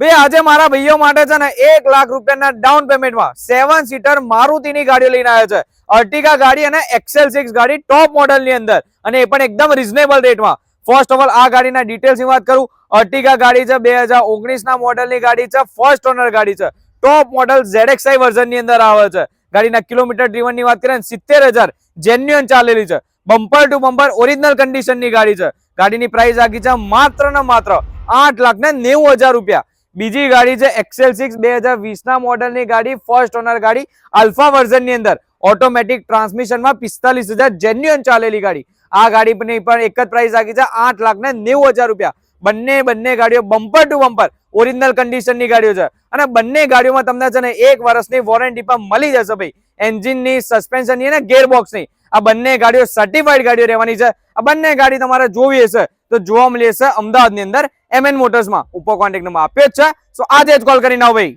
ભાઈ આજે મારા ભાઈઓ માટે છે ને 1 લાખ રૂપિયાના ડાઉન પેમેન્ટમાં 7 સીટર મારુતિની ગાડીઓ લઈને આવ્યો છે. અર્ટિગા ગાડી અને XL6 ગાડી ટોપ મોડલની અંદર, અને એ પણ એકદમ રીઝનેબલ રેટમાં. ફર્સ્ટ ઓફ ઓલ આ ગાડીના ડિટેલ્સની વાત કરું. અર્ટિગા ગાડી છે, 2019 ના મોડલની ગાડી છે, ફર્સ્ટ ઓનર ગાડી છે, ટોપ મોડલ ZXi વર્ઝનની અંદર આવે છે. ગાડીના કિલોમીટર ડ્રીવનની વાત કરીએ 70,000 જેન્યુઅન ચાલેલી છે. બમ્પર ટુ બમ્પર ઓરિજિનલ કન્ડિશનની ગાડી છે. ગાડીની પ્રાઇસ આગી છે માત્ર ને માત્ર 8,90,000 રૂપિયા. બીજી ગાડી છે XL6 2020 ના મોડલની ગાડી, ફર્સ્ટ ઓનર ગાડી, આલ્ફા વર્ઝનની અંદર, ઓટોમેટિક ટ્રાન્સમિશનમાં 45,000 જેન્યુઅન ચાલેલી ગાડી. આ ગાડી પણ એક જ પ્રાઇસ આગી છે 8,90,000 રૂપિયા. બંને ગાડીઓ બમ્પર ટુ બમ્પર ઓરિજિનલ કન્ડિશનની ગાડીઓ છે, અને બંને ગાડીઓમાં તમને છે ને 1 વર્ષની વોરંટી પણ મળી જશે ભાઈ. એન્જિનની, સસ્પેન્શનની અને ગેરબોક્સની આ બંને ગાડીઓ સર્ટિફાઈડ ગાડીઓ રહેવાની છે. આ બંને ગાડી તમારે જોવી હશે તો જોવા મળી હશે અમદાવાદની અંદર MN મોટર્સમાં. ઉપર કોન્ટેક્ટ નંબર આપ્યો જ છે, સો આજે જ કોલ કરીને આવો ભાઈ.